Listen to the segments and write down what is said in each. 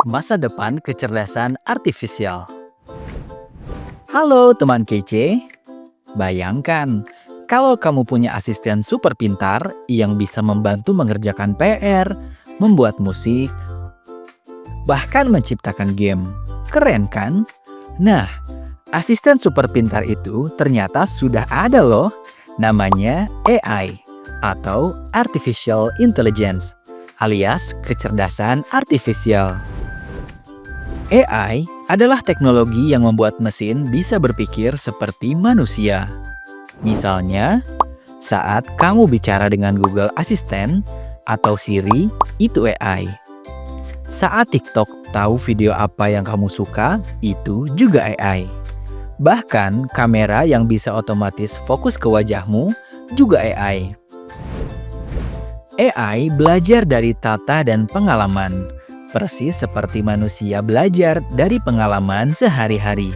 masa depan kecerdasan artifisial. Halo teman kece, bayangkan kalau kamu punya asisten super pintar yang bisa membantu mengerjakan PR, membuat musik, bahkan menciptakan game. Keren kan? Nah, asisten super pintar itu ternyata sudah ada loh, namanya AI atau Artificial Intelligence alias kecerdasan artifisial. AI adalah teknologi yang membuat mesin bisa berpikir seperti manusia. Misalnya, saat kamu bicara dengan Google Assistant atau Siri, itu AI. Saat TikTok tahu video apa yang kamu suka, itu juga AI. Bahkan kamera yang bisa otomatis fokus ke wajahmu juga AI. AI belajar dari tata dan pengalaman, persis seperti manusia belajar dari pengalaman sehari-hari.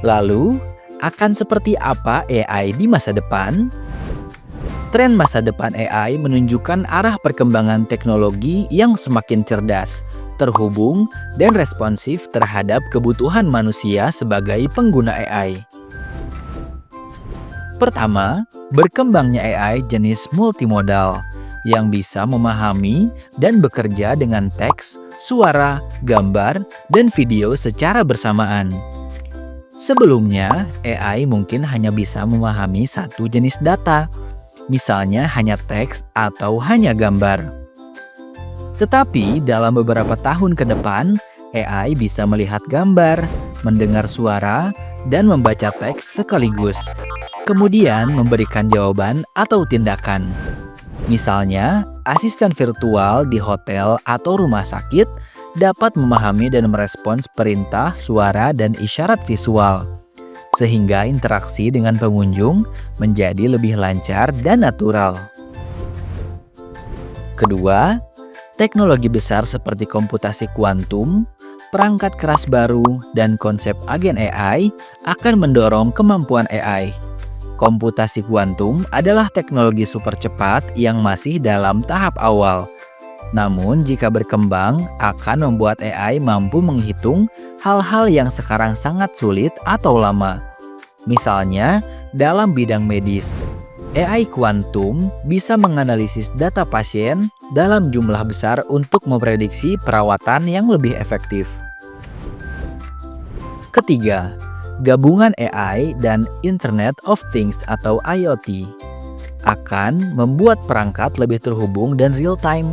Lalu, akan seperti apa AI di masa depan? Tren masa depan AI menunjukkan arah perkembangan teknologi yang semakin cerdas, terhubung, dan responsif terhadap kebutuhan manusia sebagai pengguna AI. Pertama, berkembangnya AI jenis multimodal yang bisa memahami dan bekerja dengan teks, suara, gambar, dan video secara bersamaan. Sebelumnya, AI mungkin hanya bisa memahami satu jenis data, misalnya hanya teks atau hanya gambar. Tetapi dalam beberapa tahun ke depan, AI bisa melihat gambar, mendengar suara, dan membaca teks sekaligus. Kemudian memberikan jawaban atau tindakan. Misalnya, asisten virtual di hotel atau rumah sakit dapat memahami dan merespons perintah, suara, dan isyarat visual. Sehingga interaksi dengan pengunjung menjadi lebih lancar dan natural. Kedua, teknologi besar seperti komputasi kuantum, perangkat keras baru, dan konsep agen AI akan mendorong kemampuan AI. Komputasi kuantum adalah teknologi super cepat yang masih dalam tahap awal. Namun, jika berkembang, akan membuat AI mampu menghitung hal-hal yang sekarang sangat sulit atau lama. Misalnya, dalam bidang medis, AI kuantum bisa menganalisis data pasien dalam jumlah besar untuk memprediksi perawatan yang lebih efektif. Ketiga, gabungan AI dan Internet of Things atau IoT akan membuat perangkat lebih terhubung dan real-time.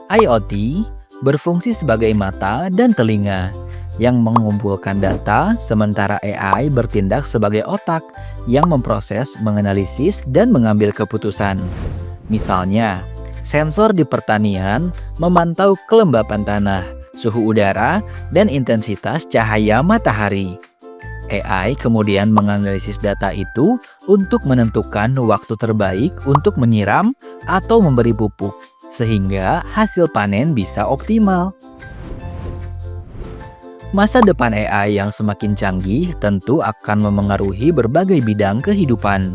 IoT berfungsi sebagai mata dan telinga yang mengumpulkan data, sementara AI bertindak sebagai otak yang memproses, menganalisis, dan mengambil keputusan. Misalnya, sensor di pertanian memantau kelembapan tanah, suhu udara, dan intensitas cahaya matahari. AI kemudian menganalisis data itu untuk menentukan waktu terbaik untuk menyiram atau memberi pupuk, sehingga hasil panen bisa optimal. Masa depan AI yang semakin canggih tentu akan memengaruhi berbagai bidang kehidupan.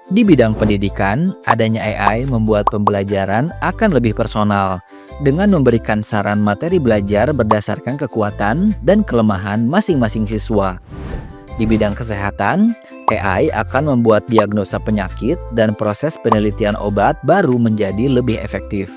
Di bidang pendidikan, adanya AI membuat pembelajaran akan lebih personal, dengan memberikan saran materi belajar berdasarkan kekuatan dan kelemahan masing-masing siswa. Di bidang kesehatan, AI akan membuat diagnosa penyakit dan proses penelitian obat baru menjadi lebih efektif.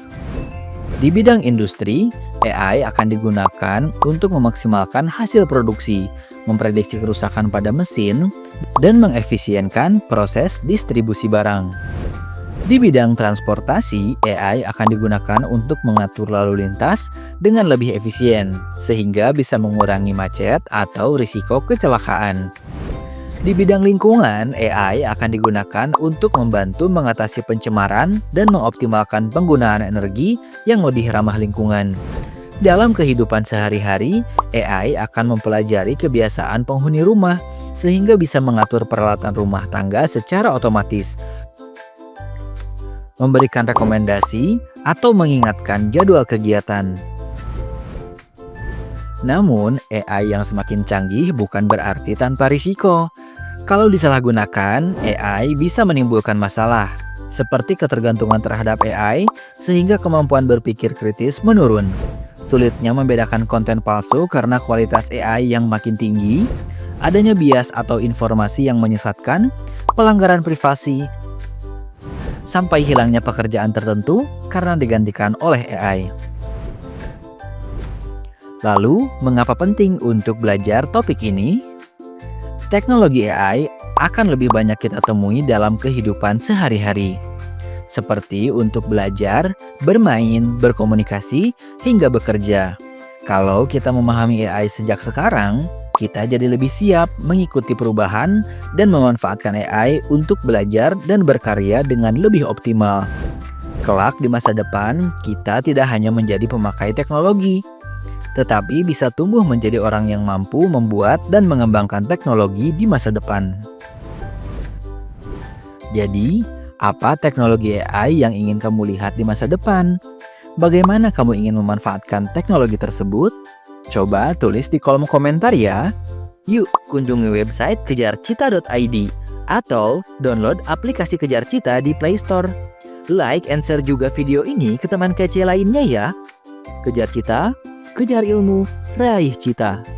Di bidang industri, AI akan digunakan untuk memaksimalkan hasil produksi, memprediksi kerusakan pada mesin, dan mengefisienkan proses distribusi barang. Di bidang transportasi, AI akan digunakan untuk mengatur lalu lintas dengan lebih efisien, sehingga bisa mengurangi macet atau risiko kecelakaan. Di bidang lingkungan, AI akan digunakan untuk membantu mengatasi pencemaran dan mengoptimalkan penggunaan energi yang lebih ramah lingkungan. Dalam kehidupan sehari-hari, AI akan mempelajari kebiasaan penghuni rumah, sehingga bisa mengatur peralatan rumah tangga secara otomatis, memberikan rekomendasi, atau mengingatkan jadwal kegiatan. Namun, AI yang semakin canggih bukan berarti tanpa risiko. Kalau disalahgunakan, AI bisa menimbulkan masalah. seperti ketergantungan terhadap AI sehingga kemampuan berpikir kritis menurun. Sulitnya membedakan konten palsu karena kualitas AI yang makin tinggi, adanya bias atau informasi yang menyesatkan, pelanggaran privasi, sampai hilangnya pekerjaan tertentu karena digantikan oleh AI. Lalu, mengapa penting untuk belajar topik ini? Teknologi AI akan lebih banyak kita temui dalam kehidupan sehari-hari, seperti untuk belajar, bermain, berkomunikasi, hingga bekerja. Kalau kita memahami AI sejak sekarang, kita jadi lebih siap mengikuti perubahan dan memanfaatkan AI untuk belajar dan berkarya dengan lebih optimal. Kelak di masa depan, kita tidak hanya menjadi pemakai teknologi, tetapi bisa tumbuh menjadi orang yang mampu membuat dan mengembangkan teknologi di masa depan. Jadi, apa teknologi AI yang ingin kamu lihat di masa depan? Bagaimana kamu ingin memanfaatkan teknologi tersebut? Coba tulis di kolom komentar ya. Yuk, kunjungi website kejarcita.id atau download aplikasi Kejar Cita di Play Store. Like and share juga video ini ke teman kece lainnya ya. Kejar Cita, kejar ilmu, raih cita.